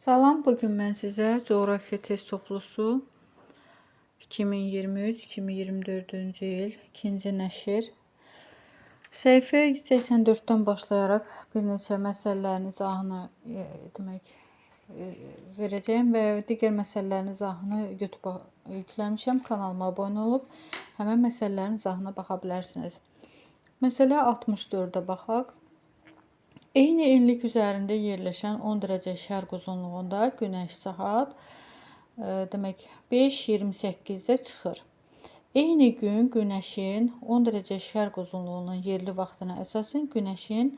Salam, bugün mən sizə coğrafya test toplusu 2023-2024-cü il 2-ci nəşr səhifə 84-dən başlayaraq bir neçə məsələlərin izahını verəcəyim və digər məsələlərin izahını YouTube-a yükləmişəm. Kanalıma abunə olub həmin məsələlərin izahına baxa bilərsiniz. Məsələ 64-də baxaq. Eyni enlik üzərində yerləşən 10 dərəcə şərq uzunluğunda günəş saat 5:28-də çıxır. Eyni gün günəşin 10 dərəcə şərq uzunluğunun yerli vaxtına əsasən günəşin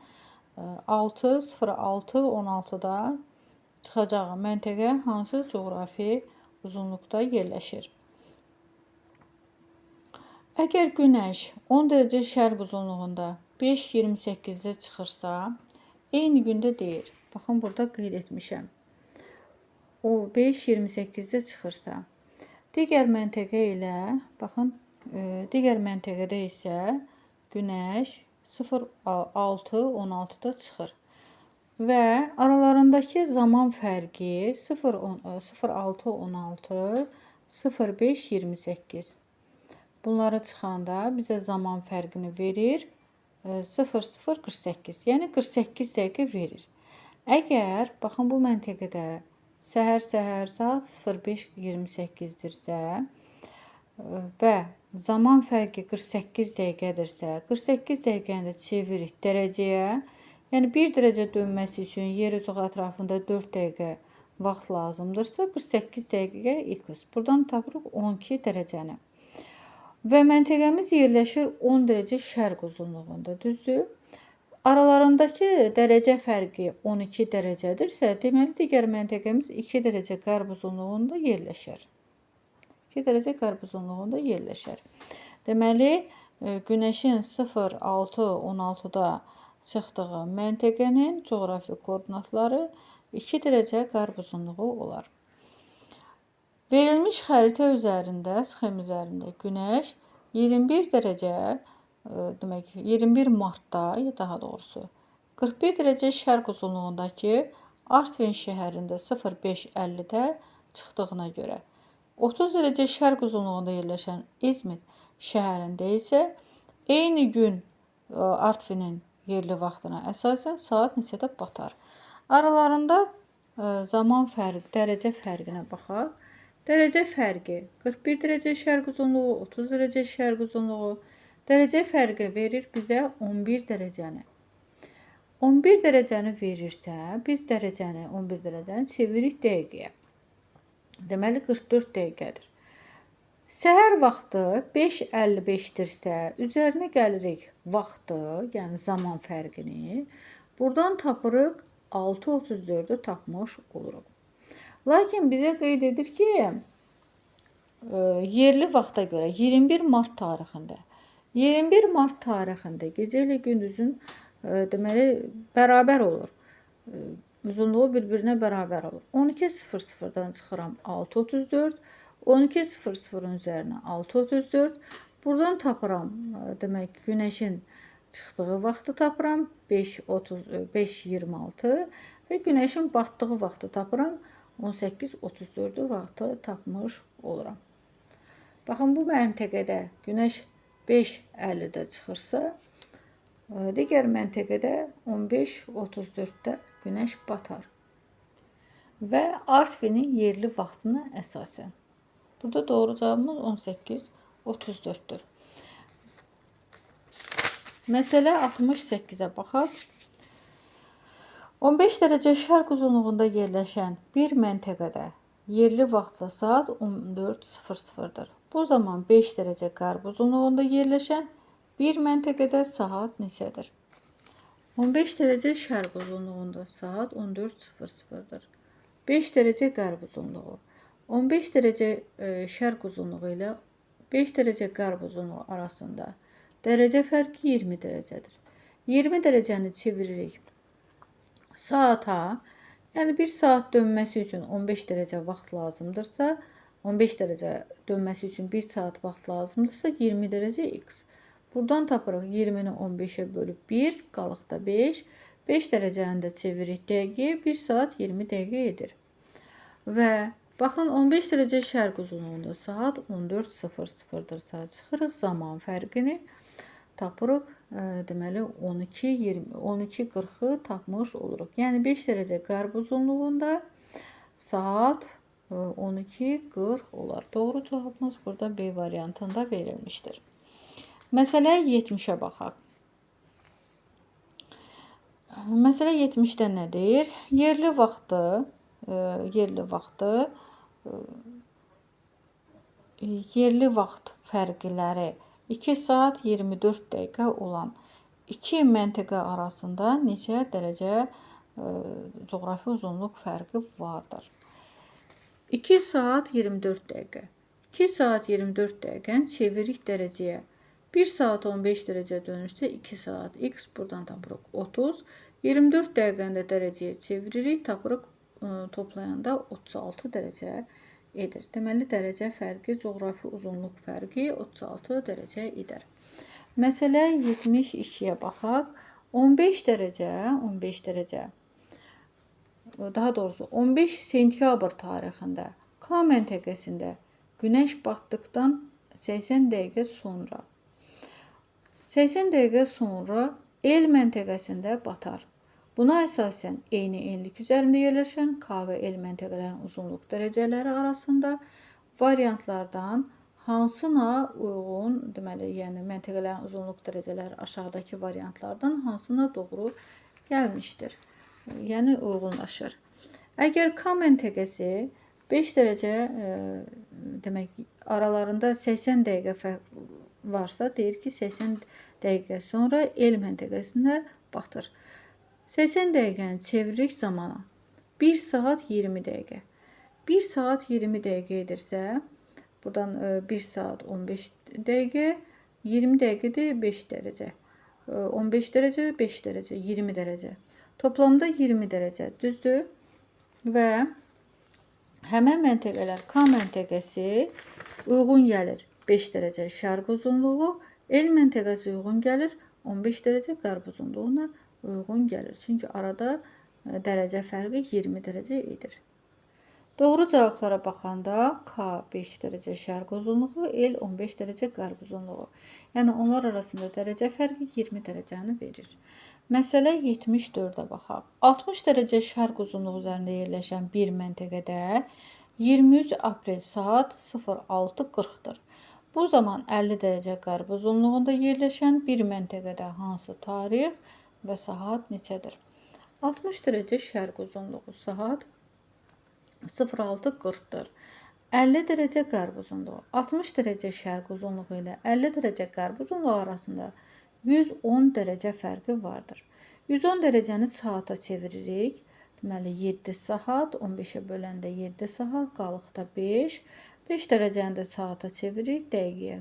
6:06:16-da çıxacağı məntəqə hansı coğrafi uzunluqda yerləşir? Əgər günəş 10 dərəcə şərq uzunluğunda 5:28-də çıxırsa, eyni gündə deyir. Baxın, burada qeyd etmişəm. O 5:28-də çıxırsa, digər məntəqə ilə, baxın, digər məntəqədə isə günəş 06:16-da çıxır və aralarındakı zaman fərqi 06:16, 05:28. Bunları çıxanda bizə zaman fərqini verir 00:48, yəni 48 dəqiqə verir. Əgər, baxın, bu məntəqədə səhər saat 05:28-dirsə və zaman fərqi 48 dəqiqədirsə, 48 dəqiqəni də çevirik dərəcəyə, yəni 1 dərəcə dönməsi üçün yer üzü ətrafında 4 dəqiqə vaxt lazımdırsa, 48 dəqiqə x. Buradan tapırıq 12 dərəcəni. Və məntəqəmiz yerləşir 10 dərəcə şərq uzunluğunda, düzdür? Aralarındakı dərəcə fərqi 12 dərəcədirsə, deməli digər məntəqəmiz 2 dərəcə qərb uzunluğunda yerləşir. 2 dərəcə qərb uzunluğunda yerləşir. Deməli, günəşin 06:16-da çıxdığı məntəqənin coğrafi koordinatları 2 dərəcə qərb uzunluğu olar. Verilmiş xəritə üzərində, sxem üzərində günəş 21 martda, ya daha doğrusu 41 dərəcə şərq uzunluğundakı Artvin şəhərində 05:50-də çıxdığına görə, 30 dərəcə şərq uzunluğunda yerləşən İzmit şəhərində isə eyni gün Artvinin yerli vaxtına əsasən saat neçədə batar? Aralarında zaman fərqi, dərəcə fərqinə baxaq. Dərəcə fərqi 41 dərəcə şərq uzunluğu, 30 dərəcə şərq uzunluğu. Dərəcə fərqi verir bizə 11 dərəcəni. 11 dərəcəni verirsə, biz 11 dərəcəni çeviririk dəqiqəyə. Deməli 44 dəqiqədir. Səhər vaxtı 5:55-dirsə, üzərinə gəlirik vaxtı, yəni zaman fərqini. Buradan tapırıq 6:34-ü tapmış oluruq. Lakin bizə qeyd edir ki, yerli vaxta görə 21 mart tarixində gecə ilə gündüzün deməli bərabər olur. Uzunluğu bir-birinə bərabər olur. 12:00-dan çıxıram 6:34, 12:00-ın üzərinə 6:34. Buradan tapıram, demək, günəşin çıxdığı vaxtı tapıram 5:26 və günəşin batdığı vaxtı tapıram 18:34 vaxtı tapmış oluram. Baxın, bu məntəqədə günəş 5:50-də çıxırsa, digər məntəqədə 15:34-də günəş batar. Və Artvinin yerli vaxtına əsasən. Burada doğru cavabımız 18:34-dür. Məsələ 68-ə baxaq. 15 dərəcə şərq uzunluğunda yerləşən bir məntəqədə yerli vaxtla saat 14:00-dır. Bu zaman 5 dərəcə qərb uzunluğunda yerləşən bir məntəqədə saat neçədir? 15 dərəcə şərq uzunluğunda saat 14:00-dır. 5 dərəcə qərb uzunluğu. 15 dərəcə şərq uzunluğu ilə 5 dərəcə qərb uzunluğu arasında dərəcə fərqi 20 dərəcədir. 20 dərəcəni çeviririk saata, yəni 1 saat dönməsi üçün 15 dərəcə vaxt lazımdırsa, 15 dərəcə dönməsi üçün 1 saat vaxt lazımdırsa 20 dərəcə x. Buradan tapırıq 20-ni 15-ə bölüb 1, qalıq da 5. 5 dərəcəni də çeviririk dəqiqəyə, 1 saat 20 dəqiqə edir. Və baxın 15 dərəcə şərq uzunluğunda saat 14:00-dırsa çıxırıq zaman fərqini tapırıq. Deməli 12:40-ı tapmış oluruq. Yəni 5 dərəcə qərb uzunluğunda saat 12:40 olar. Doğru cavabımız burada B variantında verilmişdir. Məsələ 70-ə baxaq. Məsələ 70-də nə deyir? Yerli vaxt fərqləri 2 saat 24 dəqiqə olan iki məntəqə arasında neçə dərəcə coğrafi uzunluq fərqi vardır? 2 saat 24 dəqiqə. 2 saat 24 dəqiqəni çeviririk dərəcəyə. 1 saat 15 dərəcə dönürsə 2 saat. X buradan tapırıq 30. 24 dəqiqəni də dərəcəyə çeviririk. Tapırıq toplayanda 36 dərəcə edir. Deməli, dərəcə fərqi, coğrafi uzunluq fərqi 36 dərəcə edir. Məsələ 72-yə baxaq. 15 dərəcə, daha doğrusu 15 sentyabr tarixində K məntəqəsində günəş batdıqdan 80 dəqiqə sonra L məntəqəsində batar. Buna əsasən eyni enlik üzərində yerləşən K və L məntəqələrinin uzunluq dərəcələri arasında variantlardan hansına uyğun, deməli, yəni məntəqələrin uzunluq dərəcələri aşağıdakı variantlardan hansına doğru gəlmişdir? Yəni uyğunlaşır. Əgər K məntəqəsi 5 dərəcə demək aralarında 80 dəqiqə fərq varsa, deyir ki, 80 dəqiqə sonra L məntəqəsində batır. 80 dəqiqəni çeviririk zamana. 1 saat 20 dəqiqə. 1 saat 20 dəqiqə edirsə, buradan 1 saat 15 dəqiqə, 20 dəqiqədir 5 dərəcə. 15 dərəcə, 5 dərəcə, 20 dərəcə. Toplamda 20 dərəcə, düzdür? Və həmən məntəqələr K məntəqəsi uyğun gəlir 5 dərəcə şərq uzunluğu, L məntəqəsi uyğun gəlir 15 dərəcə qərb uzunluğuna uyğun gəlir. Çünki arada dərəcə fərqi 20 dərəcə edir. Doğru cavablara baxanda K 5 dərəcə şərq uzunluğu, L 15 dərəcə qərb uzunluğu. Yəni onlar arasında dərəcə fərqi 20 dərəcəni verir. Məsələ 74-də baxaq. 60 dərəcə şərq uzunluğu üzərində yerləşən bir məntəqədə 23 aprel saat 06:40-dır. Bu zaman 50 dərəcə qərb uzunluğunda yerləşən bir məntəqədə hansı tarix və saat neçədir? 60 dərəcə şərq uzunluğu saat 06:40-dır. 50 dərəcə qərb uzunluğu. 60 dərəcə şərq uzunluğu ilə 50 dərəcə qərb uzunluğu arasında 110 dərəcə fərqi vardır. 110 dərəcəni saata çeviririk. Deməli 7 saat, 15-ə böləndə 7 saat, qalıqda 5. 5 dərəcəni də saata çeviririk dəqiqəyə.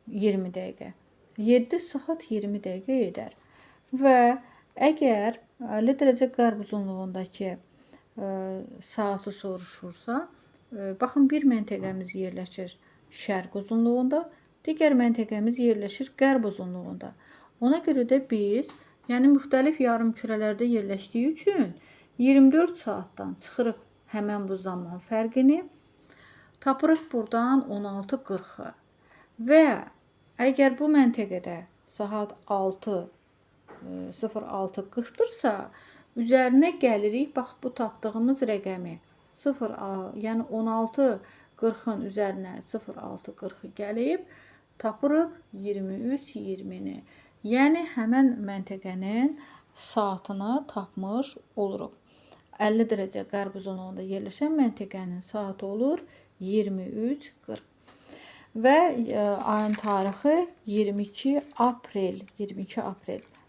20 dəqiqə. 7 saat 20 dəqiqə edər. Və əgər 50 dərəcə qərb uzunluğundakı saatı soruşursa, baxın bir məntəqəmiz yerləşir şərq uzunluğunda, digər məntəqəmiz yerləşir qərb uzunluğunda. Ona görə də biz, yəni müxtəlif yarımkürələrdə yerləşdiyi üçün 24 saatdan çıxırıq həmən bu zaman fərqini, tapırıq buradan 16:40-ı. Və əgər bu məntəqədə saat 06:40-dırsa, üzərinə gəlirik, bax bu tapdığımız rəqəmi 0, yəni 16:40-ın üzərinə 06:40 gəlib, tapırıq 23:20-ni. Yəni həmən məntəqənin saatını tapmış oluruq. 50 dərəcə qərb uzunluğunda yerləşən məntəqənin saatı olur 23:40. Və ayın tarixi 22 aprel.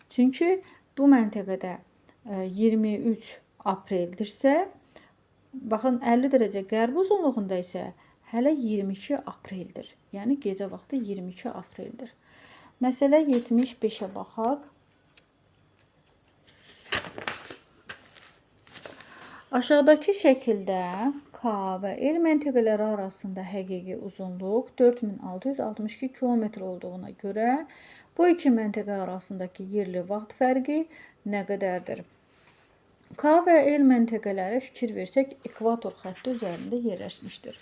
Çünki bu məntəqədə 23 apreldirsə, baxın 50 dərəcə qərb uzunluğunda isə hələ 22 apreldir. Yəni gecə vaxtı 22 apreldir. Məsələ 75-ə baxaq. Aşağıdakı şəkildə K və L məntəqələri arasında həqiqi uzunluq 4662 km olduğuna görə bu iki məntəqə arasındakı yerli vaxt fərqi nə qədərdir? K və L məntəqələri fikir versək, ekvator xətti üzərində yerləşmişdir.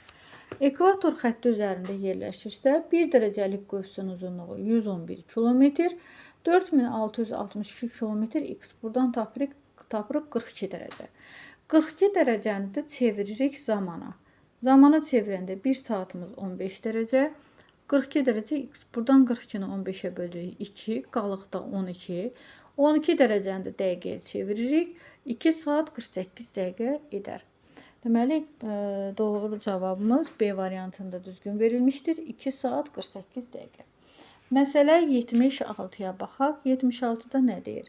Ekvator xətti üzərində yerləşirsə, 1 dərəcəlik qövsün uzunluğu 111 km, 4662 km x. Buradan tapırıq 42 dərəcə. 42 dərəcəni də çeviririk zamana. Zamana çevirəndə 1 saatımız 15 dərəcə. 42 dərəcə x. Buradan 42-ni 15-ə bölürük 2, qalıqda 12. 12 dərəcəni də dəqiqəyə çeviririk. 2 saat 48 dəqiqə edər. Deməli, doğru cavabımız B variantında düzgün verilmişdir. 2 saat 48 dəqiqə. Məsələ 76-ya baxaq. 76-da nə deyir?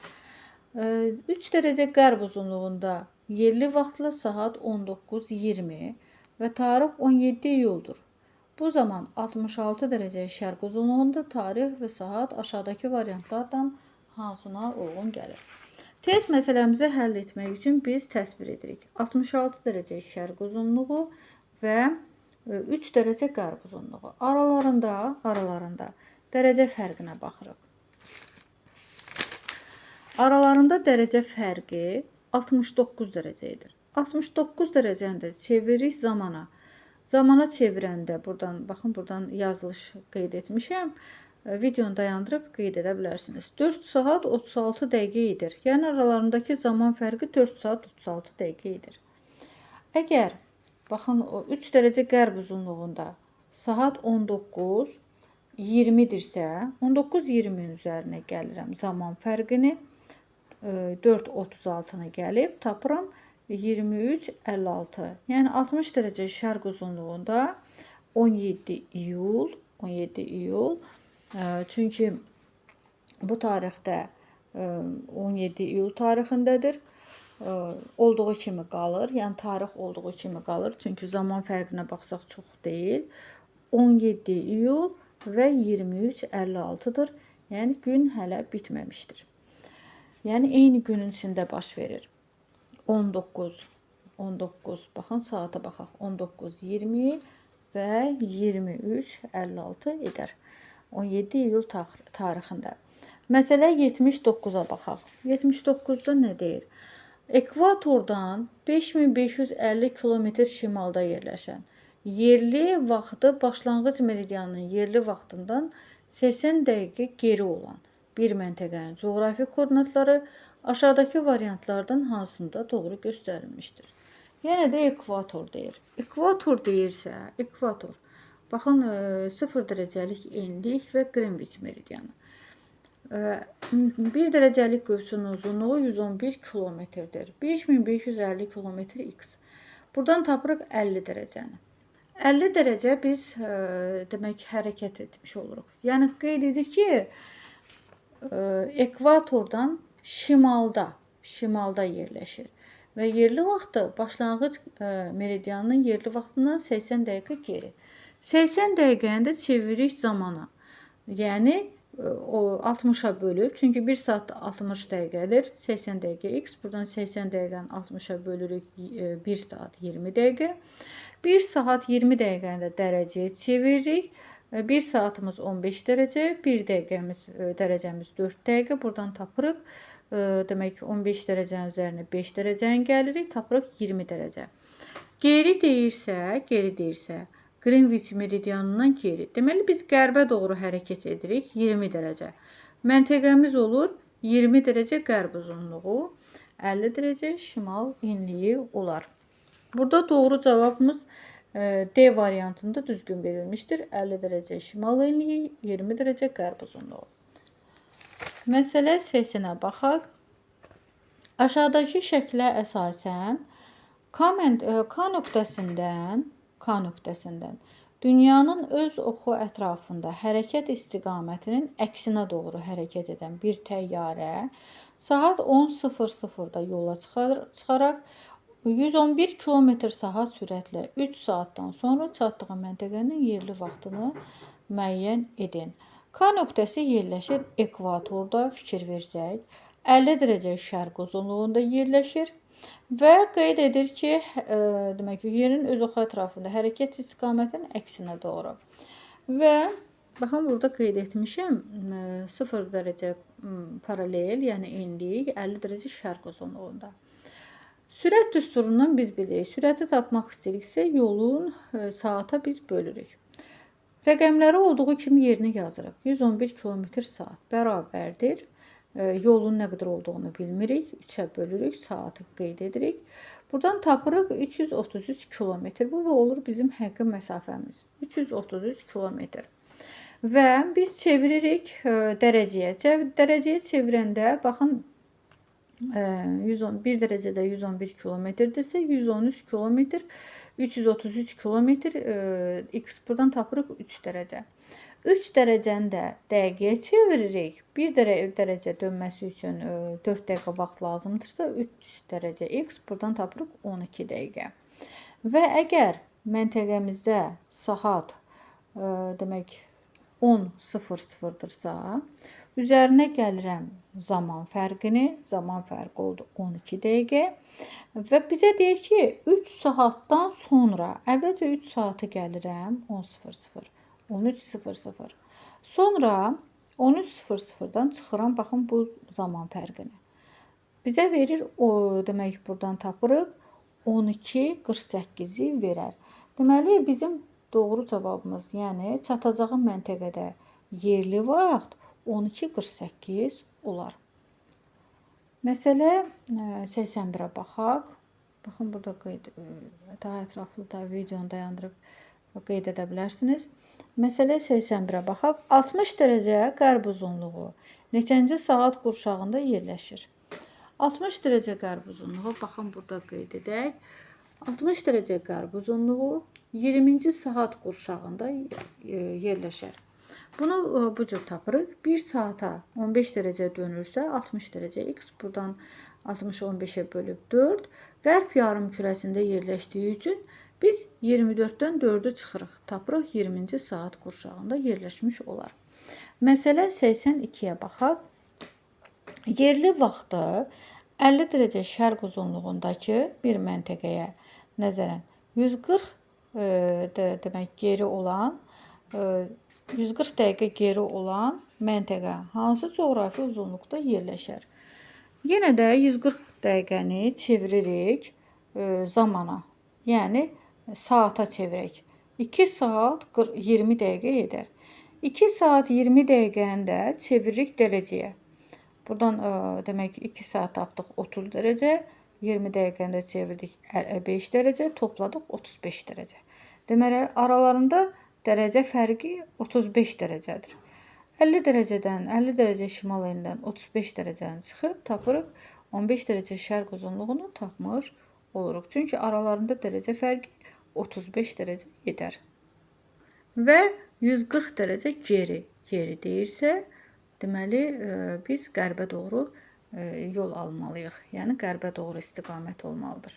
3 dərəcə qərb uzunluğunda yerli vaxtla saat 19:20 və tarix 17 iyuldur. Bu zaman 66 dərəcə şərq uzunluğunda tarix və saat aşağıdakı variantlardan hansına uyğun gəlir? Test məsələmizi həll etmək üçün biz təsvir edirik. 66 dərəcə şərq uzunluğu və 3 dərəcə qərb uzunluğu. Aralarında dərəcə fərqinə baxırıq. Aralarında dərəcə fərqi 69 dərəcədir. 69 dərəcəni də çeviririk zamana. Zamana çevirəndə buradan yazılış qeyd etmişəm. Videonu dayandırıb qeyd edə bilərsiniz. 4 saat 36 dəqiqə edir. Yəni aralarındakı zaman fərqi 4 saat 36 dəqiqə edir. Əgər baxın o 3 dərəcə qərb uzunluğunda saat 19:20-dirsə, 19:20-nin üzərinə gəlirəm zaman fərqini. 4:36-nı gəlib tapıram 23:56. Yəni 60 dərəcə şərq uzunluğunda 17 iyul. Çünki bu tarixdə 17 iyul tarixindədir. Olduğu kimi qalır. Yəni tarix olduğu kimi qalır. Çünki zaman fərqinə baxsaq çox deyil. 17 iyul və 23:56-dır. Yəni gün hələ bitməmişdir. Yəni eyni günün içində baş verir. 19, baxın saata baxaq. 19:20 və 23:56 edər. 17 iyul tarixində. Məsələ 79-a baxaq. 79-da nə deyir? Ekvatordan 5550 km şimalda yerləşən, yerli vaxtı başlanğıc meridianının yerli vaxtından 80 dəqiqə geri olan bir məntəqənin coğrafi koordinatları aşağıdakı variantlardan hansında doğru göstərilmişdir? Yenə də ekvator deyir. Ekvator deyirsə, baxın 0 dərəcəlik enlik və Greenwich meridianı. 1 dərəcəlik qövsün uzunluğu 111 kilometrdir. 5550 kilometr x. Buradan tapırıq 50 dərəcəni. 50 dərəcə biz demək hərəkət etmiş oluruq. Yəni qeyd edik ki, ekvatordan şimalda yerləşir və yerli vaxtı başlanğıc meridianının yerli vaxtından 80 dəqiqə geri. 80 dəqiqəni də çeviririk zamana. Yəni o 60-a bölüb, çünki 1 saat 60 dəqiqədir, 80 dəqiqə x. Buradan 80 dəqiqəni 60-a bölürük 1 saat 20 dəqiqə. 1 saat 20 dəqiqəni də dərəcəyə çeviririk. 1 saatımız 15 dərəcə, 1 dərəcəmiz 4 dəqiqə. Buradan tapırıq. Demək 15 dərəcənin üzərinə 5 dərəcəni gəlirik, tapırıq 20 dərəcə. Geri deyirsə, Greenwich meridianından geri. Deməli biz qərbə doğru hərəkət edirik 20 dərəcə. Məntəqəmiz olur 20 dərəcə qərb uzunluğu, 50 dərəcə şimal enliyi olar. Burada doğru cavabımız D variantında düzgün verilmişdir. 50 dərəcə şimal enliyi, 20 dərəcə qərb uzunluğu. Məsələ 80-ə baxaq. Aşağıdakı şəklə əsasən K nöqtəsindən dünyanın öz oxu ətrafında hərəkət istiqamətinin əksinə doğru hərəkət edən bir təyyarə saat 10:00-da yola çıxaraq 111 km/saat sürətlə 3 saatdan sonra çatdığı məntəqənin yerli vaxtını müəyyən edin. K nöqtəsi yerləşir ekvatorda, fikir versək, 50 dərəcə şərq uzunluğunda yerləşir və qeyd edir ki, demək ki, yerin öz oxu ətrafında hərəkət istiqamətinin əksinə doğru. Və baxın, burada qeyd etmişəm 0 dərəcə paralel, yəni enlik, 50 dərəcə şərq uzunluğunda. Sürət düsturundan biz bilirik. Sürəti tapmaq istəyiriksə yolun saata biz bölürük. Rəqəmləri olduğu kimi yerinə yazırıq. 111 km/saat bərabərdir. Yolun nə qədər olduğunu bilmirik. 3-ə bölürük, saatı qeyd edirik. Buradan tapırıq 333 km. Bu da olur bizim həqiqi məsafəmiz. 333 km. Və biz çeviririk dərəcəyə. Dərəcəyə çevirəndə baxın 1 dərəcədə 111 kilometrdirsə 113 kilometr 333 kilometr x buradan tapırıq 3 dərəcə. 3 dərəcəni də dəqiqəyə çeviririk. 1 dərəcə dönməsi üçün 4 dəqiqə vaxt lazımdırsa 3 dərəcə x buradan tapırıq 12 dəqiqə. Və əgər məntəqəmizdə saat demək 10:00-dırsa, üzərinə gəlirəm zaman fərqini. Zaman fərqi oldu 12 dəqiqə. Və bizə deyir ki, 3 saatdan sonra, əvvəlcə 3 saatı gəlirəm 10:00, 13:00. Sonra 13:00-dan çıxıram, baxın bu zaman fərqini. Bizə verir, demək buradan tapırıq 12:48-i verər. Deməli, bizim doğru cavabımız, yəni çatacağım məntəqədə yerli vaxt 12:48 olar. Məsələ 81-ə baxaq. Baxın, burada daha ətraflı da videonu dayandırıb qeyd edə bilərsiniz. Məsələ 81-ə baxaq. 60 dərəcə qərb uzunluğu neçənci saat qurşağında yerləşir? 60 dərəcə qərb uzunluğu, baxın burada qeyd edək. 60 dərəcə qərb uzunluğu 20-ci saat qurşağında yerləşər. Bunu bu cür tapırıq. 1 saata 15 dərəcə dönürsə 60 dərəcə x buradan 60-ı 15-ə bölüb 4. Qərb yarımkürəsində yerləşdiyi üçün biz 24-dən 4-ü çıxırıq. Tapırıq 20-ci saat qurşağında yerləşmiş olar. Məsələ 82-yə baxaq. Yerli vaxtı 50 dərəcə şərq uzunluğundakı bir məntəqəyə nəzərən 140 demək geri olan 140 dəqiqə geri olan məntəqə hansı coğrafi uzunluqda yerləşər? Yenə də 140 dəqiqəni çeviririk zamana, yəni saata çevirək. 2 saat 20 dəqiqə edər. 2 saat 20 dəqiqəni də çeviririk dərəcəyə. Buradan demək 2 saat tapdıq 30 dərəcə, 20 dəqiqəni də çevirdik 5 dərəcə, topladıq 35 dərəcə. Deməli, aralarında dərəcə fərqi 35 dərəcədir. 50 dərəcədən, 50 dərəcə şimal enindən 35 dərəcəni çıxıb tapırıq 15 dərəcə şərq uzunluğunu tapmış oluruq. Çünki aralarında dərəcə fərqi 35 dərəcə edər. Və 140 dərəcə geri deyirsə, deməli biz qərbə doğru yol almalıyıq. Yəni qərbə doğru istiqamət olmalıdır.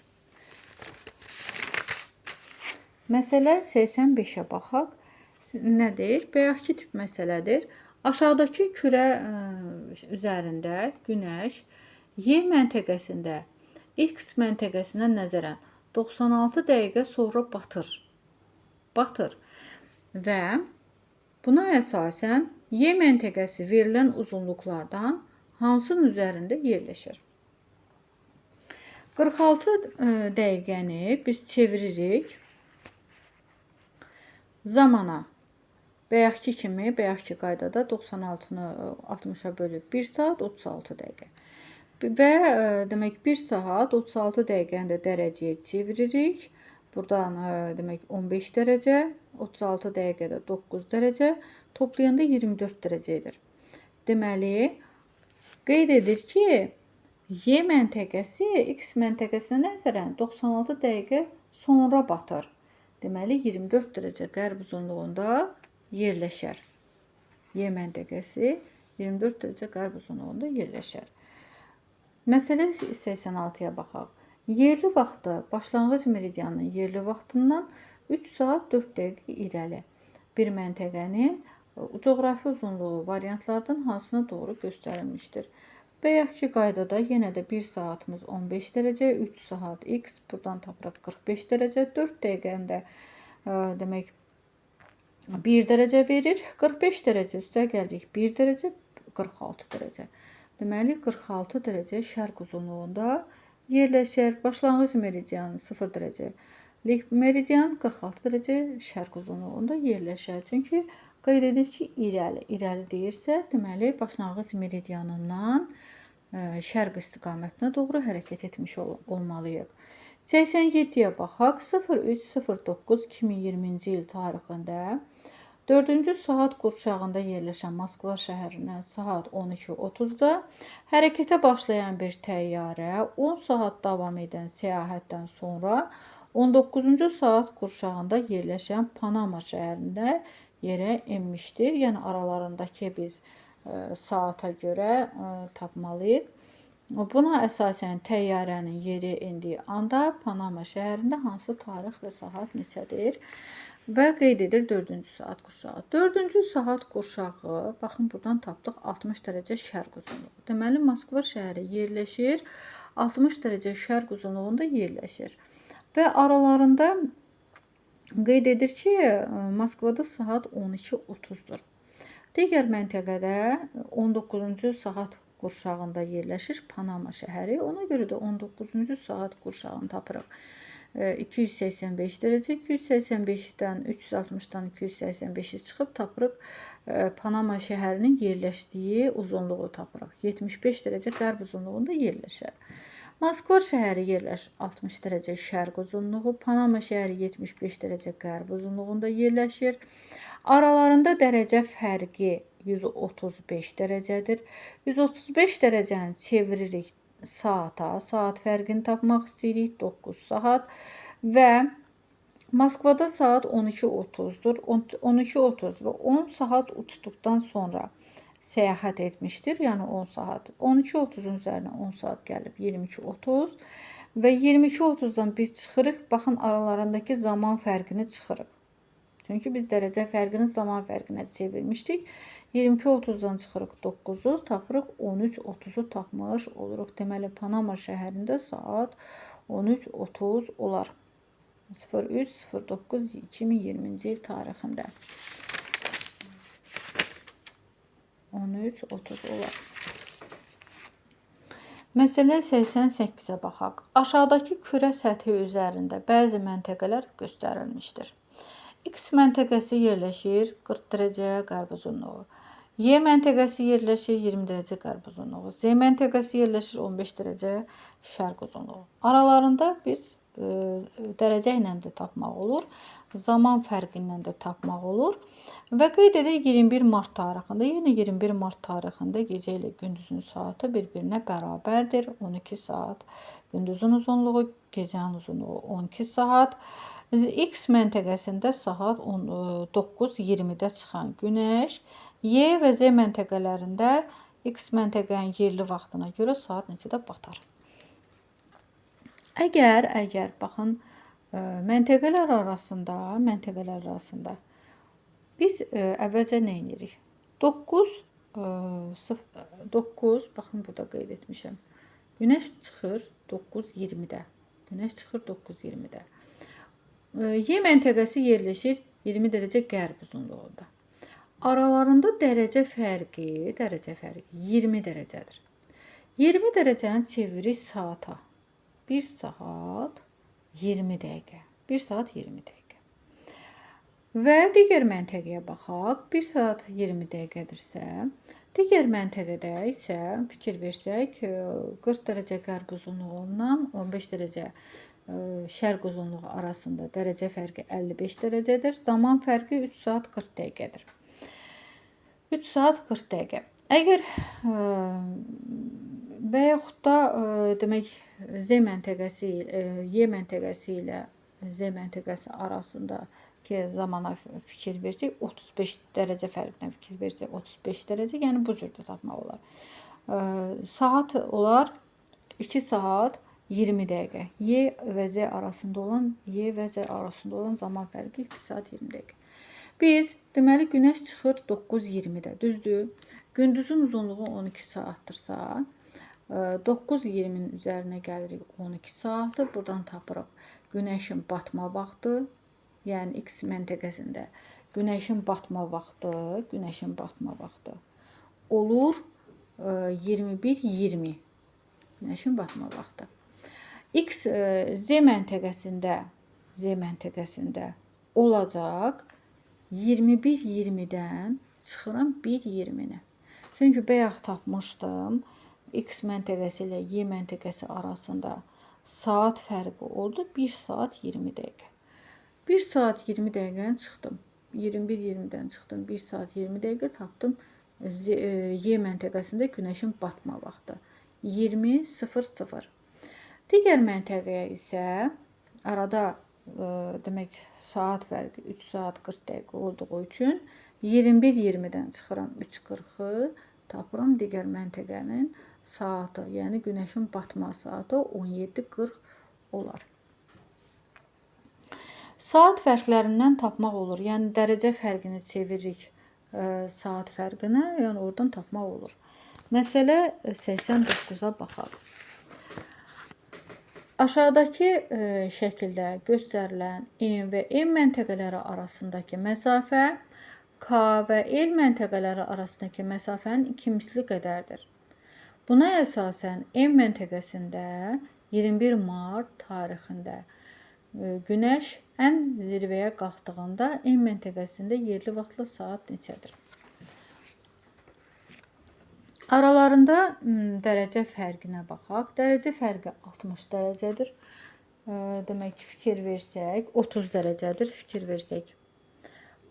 Məsələ 85-ə baxaq. Nədir? Bayaqki tip məsələdir. Aşağıdakı kürə üzərində Günəş Y məntəqəsində X məntəqəsinə nəzərən 96 dəqiqə sonra batır. Və buna əsasən Y məntəqəsi verilən uzunluqlardan hansının üzərində yerləşir? 46 dəqiqəni biz çeviririk zamana. Bayaqki kimi, bayaqki qaydada 96-nı 60-a bölüb 1 saat 36 dəqiqə. Və demək 1 saat 36 dəqiqəni də dərəcəyə çeviririk. Buradan demək 15 dərəcə, 36 dəqiqədə 9 dərəcə, toplayanda 24 dərəcə edir. Deməli, qeyd edir ki, Y məntəqəsi X məntəqəsinə nəzərən 96 dəqiqə sonra batır. Deməli, 24 dərəcə qərb uzunluğunda yerləşər. Y məntəqəsi 24 dərəcə qərb uzunluğunda yerləşər. Məsələ 86-ya baxaq. Yerli vaxtı başlanğıc meridianın yerli vaxtından 3 saat 4 dəqiqə irəli bir məntəqənin coğrafi uzunluğu variantlardan hansına doğru göstərilmişdir? Bayaqki qaydada yenə də 1 saatımız 15 dərəcə, 3 saat x, buradan tapırıq 45 dərəcə, 4 dəqiqəndə demək 1 dərəcə verir, 45 dərəcə üstə gəlirik 1 dərəcə, 46 dərəcə. Deməli, 46 dərəcə şərq uzunluğunda yerləşir. Başlanğıc meridian 0 dərəcəlik meridian 46 dərəcə şərq uzunluğunda yerləşir. Çünki qeyd edir ki, irəli deyirsə, deməli başlanğıc meridianından şərq istiqamətinə doğru hərəkət etmiş olmalıyıq. 87-yə baxaq. 03.09.2020-ci il tarixində 4-cü saat qurşağında yerləşən Moskva şəhərindən saat 12:30-da hərəkətə başlayan bir təyyarə 10 saat davam edən səyahətdən sonra 19-cu saat qurşağında yerləşən Panama şəhərində yerə enmişdir. Yəni aralarındakı biz saata görə tapmalıyıq. Buna əsasən təyyarənin yeri endiyi anda Panama şəhərində hansı tarix və saat neçədir? Və qeyd edir 4-cü saat qurşağı. 4-cü saat qurşağı, baxın buradan tapdıq 60 dərəcə şərq uzunluğu. Deməli, Moskva şəhəri yerləşir, 60 dərəcə şərq uzunluğunda yerləşir. Və aralarında qeyd edir ki, Moskvada saat 12:30-dur. Digər məntəqədə 19-cu saat qurşağında yerləşir Panama şəhəri. Ona görə də 19-cu saat qurşağını tapırıq. 285 dərəcə, 285-dən 360-dan 285-i çıxıb tapırıq Panama şəhərinin yerləşdiyi uzunluğu tapırıq. 75 dərəcə qərb uzunluğunda yerləşir. Moskva şəhəri yerləşir 60 dərəcə şərq uzunluğu, Panama şəhəri 75 dərəcə qərb uzunluğunda yerləşir. Aralarında dərəcə fərqi 135 dərəcədir. 135 dərəcəni çeviririk saata, saat fərqini tapmaq istəyirik, 9 saat və Moskvada saat 12:30-dur. 12:30 və 10 saat uçduqdan sonra səyahət etmişdir, yəni 10 saat. 12:30-un üzərinə 10 saat gəlib 22:30 və 22:30-dan biz çıxırıq, baxın aralarındakı zaman fərqini çıxırıq. Çünki biz dərəcə fərqini zaman fərqinə çevirmişdik. 22:30-dan çıxırıq 9-u, tapırıq 13:30-u tapmış oluruq. Deməli, Panama şəhərində saat 13:30 olar. 03.09.2020-ci il tarixində. 13:30 olar. Məsələ 88-ə baxaq. Aşağıdakı kürə səthi üzərində bəzi məntəqələr göstərilmişdir. X məntəqəsi yerləşir 40 dərəcə qərb uzunluğu. Y məntəqəsi yerləşir 20 dərəcə qərb uzunluğu. Z məntəqəsi yerləşir 15 dərəcə şərq uzunluğu. Aralarında biz dərəcə ilə də tapmaq olur, zaman fərqi ilə də tapmaq olur. Və qeyd edək 21 mart tarixində, yenə 21 mart tarixində gecə ilə gündüzün saatı bir-birinə bərabərdir. 12 saat gündüzün uzunluğu, gecənin uzunluğu 12 saat. X məntəqəsində saat 9:20-də çıxan günəş, Y və Z məntəqələrində X məntəqənin yerli vaxtına görə saat neçədə batar? Əgər baxın, məntəqələr arasında biz əvvəlcə nə edirik? 9, baxın burada qeyd etmişəm. Günəş çıxır 9:20-də. Y məntəqəsi yerləşir 20 dərəcə qərb uzunluğunda. Aralarında dərəcə fərqi 20 dərəcədir. 20 dərəcəni çevirir saata. 1 saat 20 dəqiqə. 1 saat 20 dəqiqə. Və digər məntəqəyə baxaq. 1 saat 20 dəqiqədirsə, digər məntəqədə isə fikir versək, 40 dərəcə qərb uzunluğundan 15 dərəcə şərq uzunluğu arasında dərəcə fərqi 55 dərəcədir. Zaman fərqi 3 saat 40 dəqiqədir. 3 saat 40 dəqiqə. Əgər və yaxud da demək Z məntəqəsi, Y məntəqəsi ilə Z məntəqəsi arasındakı zamana fikir versək, 35 dərəcə fərqinə fikir versək, 35 dərəcə, yəni bu cür də tapmaq olar. Saat olar 2 saat 20 dəqiqə. Y və Z arasında olan zaman fərqi 2 saat 20 dəqiqə. Biz deməli günəş çıxır 9:20-də, düzdür? Gündüzün uzunluğu 12 saatdırsa, 9:20-nin üzərinə gəlirik 12 saatı. Buradan tapırıq günəşin batma vaxtı, yəni X məntəqəsində günəşin batma vaxtı olur 21:20. Günəşin batma vaxtı. X Z məntəqəsində olacaq 21-20-dən çıxıram 1-20-nə. Çünki bayaq tapmışdım. X məntəqəsi ilə Y məntəqəsi arasında saat fərqi oldu. 1 saat 20 dəqiqə. 1 saat 20 dəqiqəni çıxdım. 21-20-dən çıxdım. 1 saat 20 dəqiqə tapdım. Y məntəqəsində günəşin batma vaxtı. 20:00. Digər məntəqəyə isə arada demək saat fərqi 3 saat 40 dəqiqə olduğu üçün 21-20-dən çıxıram 3:40-ı tapıram digər məntəqənin saatı, yəni günəşin batma saatı 17:40 olar. Saat fərqlərindən tapmaq olur. Yəni dərəcə fərqini çeviririk saat fərqinə, yəni oradan tapmaq olur. Məsələ 89-a baxaq. Aşağıdakı şəkildə göstərilən M və M məntəqələri arasındakı məsafə K və L məntəqələri arasındakı məsafənin 2 misli qədərdir. Buna əsasən M məntəqəsində 21 mart tarixində günəş ən zirvəyə qalxdığında M məntəqəsində yerli vaxtla saat neçədir? Aralarında dərəcə fərqinə baxaq. Dərəcə fərqi 60 dərəcədir. Demək ki, fikir versək, 30 dərəcədir. Fikir versək.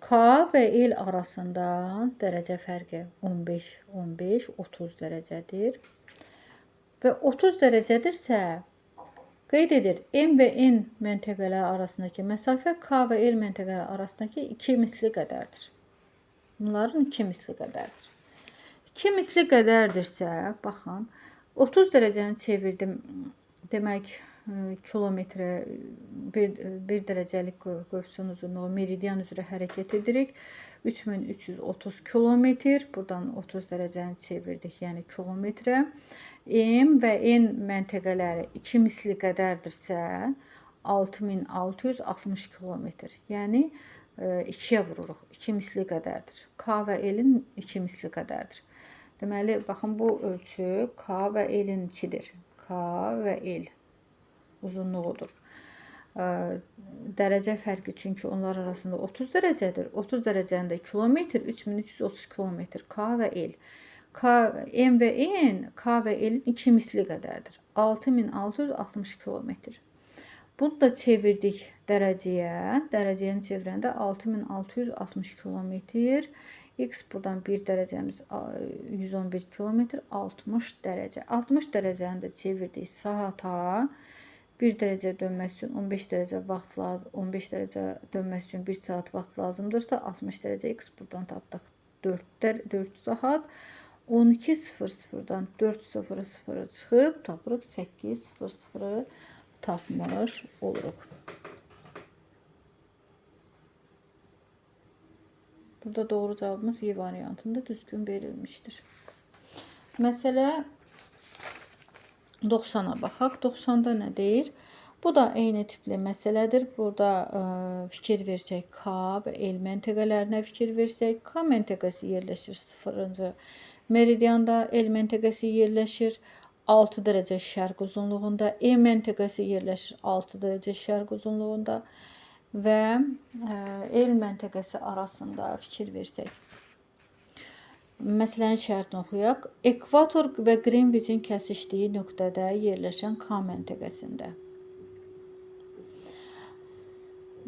K və L arasında dərəcə fərqi 15, 30 dərəcədir. Və 30 dərəcədirsə, qeyd edir, M və N məntəqələri arasındakı məsafə K və L məntəqələri arasındakı 2 misli qədərdir. Bunların 2 misli qədərdir. 2 misli qədərdirsə, baxın, 30 dərəcəni çevirdim, demək, kilometrə, 1 dərəcəlik qövsün uzunluğu meridian üzrə hərəkət edirik. 3330 kilometr, buradan 30 dərəcəni çevirdik, yəni kilometrə. M və N məntəqələri 2 misli qədərdirsə, 6660 kilometr, yəni 2-yə vururuq, 2 misli qədərdir. K və L-in 2 misli qədərdir. Deməli, baxın, bu ölçü K və L-in 2-dir. K və L uzunluğudur. Dərəcə fərqi çünki onlar arasında 30 dərəcədir. 30 dərəcənin də kilometr 3330 kilometr. K və L. M və N K və L-in 2 misli qədərdir. 6660 kilometr. Bunu da çevirdik dərəcəyə. Dərəcəni çevirəndə 6660 kilometr. X buradan 1 dərəcəmiz 111 kilometr, 60 dərəcə. 60 dərəcəni də çevirdik saata. 1 dərəcə dönməsi üçün 15 dərəcə vaxt lazım, 15 dərəcə dönməsi üçün 1 saat vaxt lazımdırsa 60 dərəcə X buradan tapdıq 4 saat. 12:00-dan 4:00 çıxıb tapırıq 8:00 tapmış oluruq. Burada doğru cavabımız Y variantında düzgün verilmiştir. Məsələ 90'a baxaq. 90'da nə deyir? Bu da eyni tipli məsələdir. Burada fikir versək K və L məntəqələrinə fikir versək. K məntəqəsi yerləşir 0-cı meridianda, L məntəqəsi yerləşir 6 dərəcə şərq uzunluğunda, E məntəqəsi yerləşir 6 dərəcə şərq uzunluğunda və L məntəqəsi arasında fikir versək. Məsələnin şərtini oxuyaq. Ekvator və Qrinviçin kəsişdiyi nöqtədə yerləşən K məntəqəsində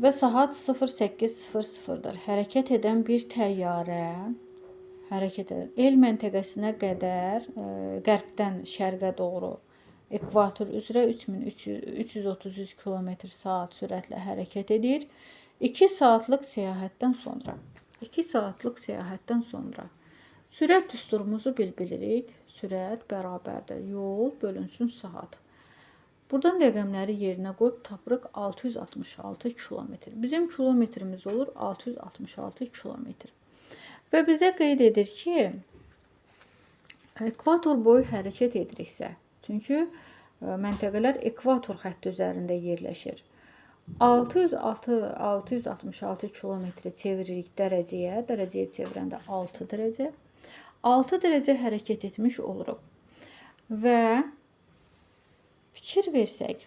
və saat 08:00-dır. Hərəkət edən bir təyyarə L məntəqəsinə qədər qərbdən şərqə doğru ekvator üzrə 3333 km/saat sürətlə hərəkət edir. 2 saatlıq səyahətdən sonra sürət düsturumuzu bilirik. Sürət bərabərdir yol bölünsün saat. Buradan rəqəmləri yerinə qoyub tapırıq 666 kilometr. Bizim kilometrimiz olur 666 kilometr. Və bizə qeyd edir ki, ekvator boyu hərəkət ediriksə, çünki məntəqələr ekvator xətti üzərində yerləşir. 666 kilometri çeviririk dərəcəyə. Dərəcəyə çevirəndə 6 dərəcə. 6 dərəcə hərəkət etmiş oluruq. Və fikir versək,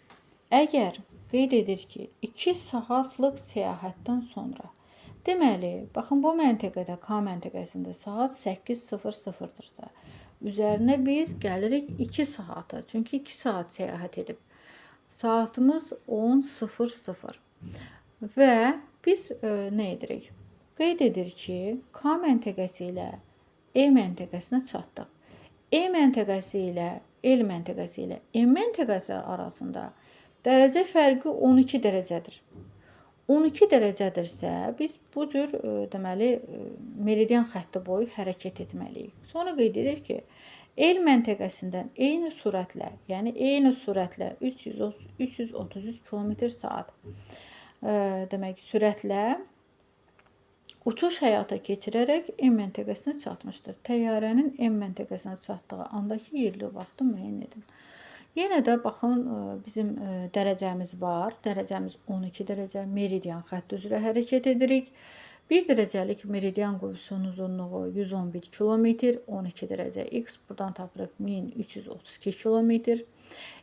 Əgər qeyd edir ki, 2 saatlıq səyahətdən sonra, deməli, baxın bu məntəqədə K məntəqəsində saat 8:00-dırsa, üzərinə biz gəlirik 2 saata. Çünki 2 saat səyahət edib. Saatımız 10:00 və biz nə edirik? Qeyd edir ki, K məntəqəsi ilə E məntəqəsinə çatdıq. E məntəqəsi ilə L məntəqəsi ilə M məntəqəsi arasında dərəcə fərqi 12 dərəcədir. 12 dərəcədirsə, biz bu cür deməli meridian xətti boyu hərəkət etməliyik. Sonra qeyd edir ki, L məntəqəsindən eyni sürətlə, yəni eyni sürətlə 333 km/saat demək sürətlə uçuş həyata keçirərək M məntəqəsinə çatmışdır. Təyyarənin M məntəqəsinə çatdığı andakı yerli vaxtı müəyyən edin. Yenə də baxın bizim dərəcəmiz var. Dərəcəmiz 12 dərəcə. Meridian xətti üzrə hərəkət edirik. 1 dərəcəlik meridian qövsünün uzunluğu 111 km, 12 dərəcə x buradan tapırıq 1332 km.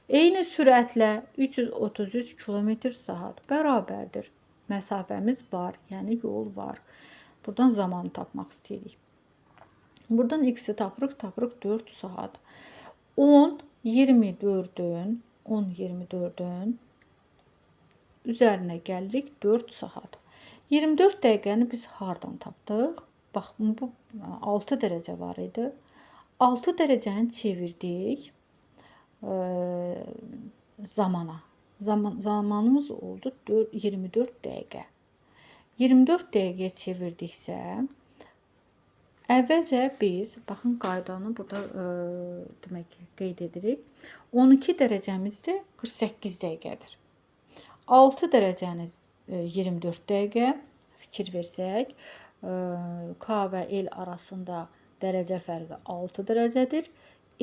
Eyni sürətlə 333 km/saat bərabərdir. Məsafəmiz var, yəni yol var. Buradan zamanı tapmaq istəyirik. Buradan x-i tapırıq 4 saat. 10-24-ün üzərinə gəlirik 4 saat. 24 dəqiqəni biz hardan tapdıq? Bax, bu 6 dərəcə var idi. 6 dərəcəni çevirdik zamana. Zamanımız oldu 24 dəqiqə. 24 dəqiqəyə çevirdiksə, əvvəlcə biz, baxın qaydanı burada demək qeyd edirik. 12 dərəcəmiz də 48 dəqiqədir. 6 dərəcəniz 24 dəqiqə. Fikir versək, K və L arasında dərəcə fərqi 6 dərəcədir.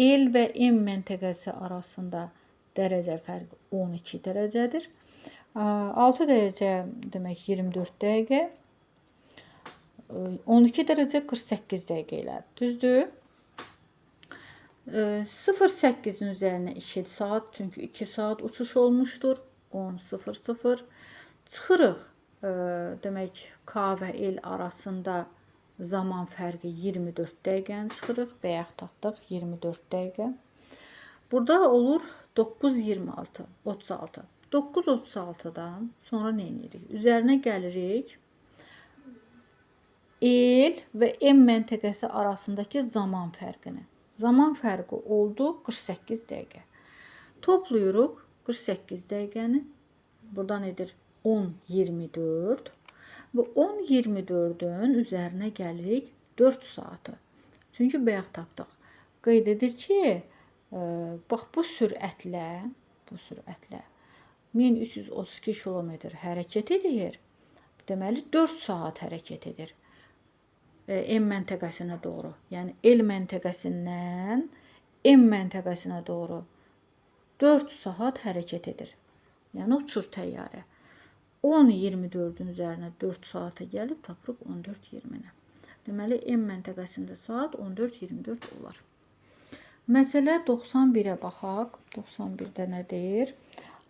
L və M məntəqəsi arasında dərəcə fərqi 12 dərəcədir. 6 dərəcə demək 24 dəqiqə. 12 dərəcə 48 dəqiqə ilə. Düzdür? 0,8-in üzərinə 2 saat, çünki 2 saat uçuş olmuşdur. 10:00. Çıxırıq. Demək K və L arasında zaman fərqi 24 dəqiqəni çıxırıq. Bayaq tapdıq 24 dəqiqə. Burada olur 9:26, 36. 9:36-dan sonra nə edirik? Üzərinə gəlirik. L və M məntəqəsi arasındakı zaman fərqini. Zaman fərqi oldu 48 dəqiqə. Toplayırıq 48 dəqiqəni. Buradan edir 10:24 və 10:24-ün üzərinə gəlirik 4 saatı. Çünki bayaq tapdıq. Qeyd edir ki, bax bu sürətlə 1332 km hərəkət edir. Deməli 4 saat hərəkət edir. M məntəqəsinə doğru. Yəni L məntəqəsindən M məntəqəsinə doğru 4 saat hərəkət edir. Yəni uçur təyyarə. 10:24-ün üzərinə 4 saata gəlib tapırıq 14:20-nə. Deməli M məntəqəsində saat 14:24 olar. Məsələ 91-ə baxaq. 91-də nədir?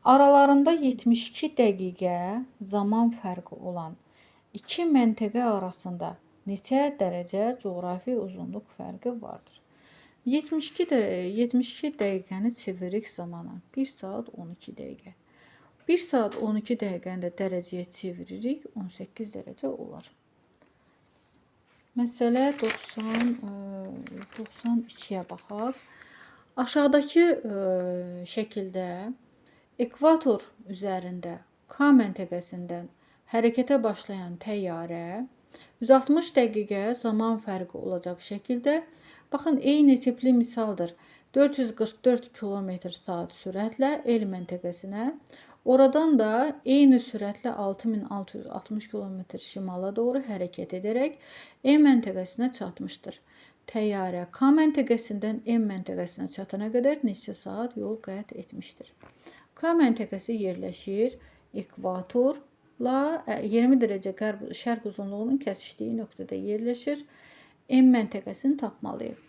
Aralarında 72 dəqiqə zaman fərqi olan iki məntəqə arasında neçə dərəcə coğrafi uzunluq fərqi vardır? 72 dəqiqəni çeviririk zamana. 1 saat 12 dəqiqə. 1 saat 12 dəqiqəni də dərəcəyə çeviririk. 18 dərəcə olar. Məsələ 92-yə baxaq. Aşağıdakı şəkildə ekvator üzərində K məntəqəsindən hərəkətə başlayan təyyarə 160 dəqiqə zaman fərqi olacaq şəkildə, baxın, eyni tipli misaldır. 444 km/saat sürətlə L məntəqəsinə, oradan da eyni sürətlə 6660 km şimala doğru hərəkət edərək M məntəqəsinə çatmışdır. Təyyarə K məntəqəsindən M məntəqəsinə çatana qədər neçə saat yol qət etmişdir? K məntəqəsi yerləşir ekvatorla 20 dərəcə şərq uzunluğunun kəsişdiyi nöqtədə yerləşir. M məntəqəsini tapmalıyıq.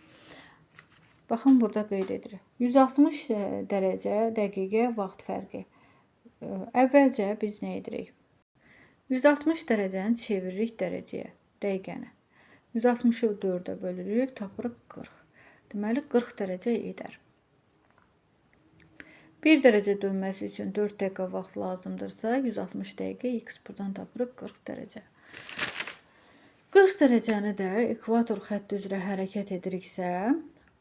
Baxın, burada qeyd edir. 160 dərəcə dəqiqə vaxt fərqi. Əvvəlcə biz nə edirik? 160 dərəcəni çeviririk dərəcəyə, dəqiqəni. 160-ı 4-ə bölürük, tapırıq 40. Deməli 40 dərəcə edər. 1 dərəcə dönməsi üçün 4 dəqiqə vaxt lazımdırsa, 160 dəqiqə x buradan tapırıq 40 dərəcə. 40 dərəcəni də ekvator xətti üzrə hərəkət ediriksə,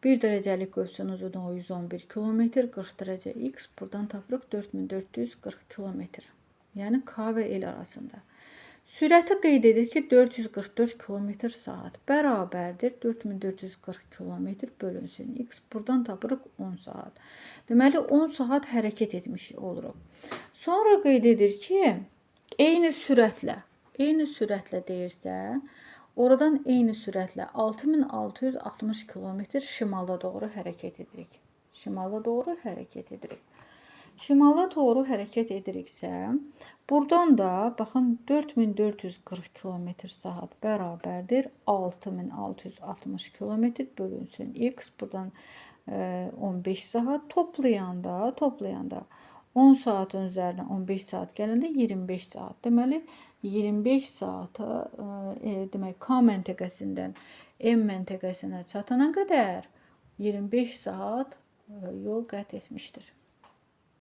1 dərəcəlik qövsün uzunluğu 111 km, 40 dərəcə x buradan tapırıq 4440 km. Yəni K və L arasında. Sürəti qeyd edir ki, 444 km/saat bərabərdir 4440 km bölünsün. X buradan tapırıq 10 saat. Deməli 10 saat hərəkət etmiş oluruq. Sonra qeyd edir ki, eyni sürətlə deyirsə, oradan eyni sürətlə 6660 km şimala doğru hərəkət edirik. Şimala doğru hərəkət ediriksə, buradan da baxın 4440 km/saat bərabərdir 6660 km bölünsün. X buradan 15 saat toplayanda 10 saatın üzərinə 15 saat gələndə 25 saat. Deməli 25 saata demək K məntəqəsindən M məntəqəsinə çatana qədər 25 saat yol qət etmişdir.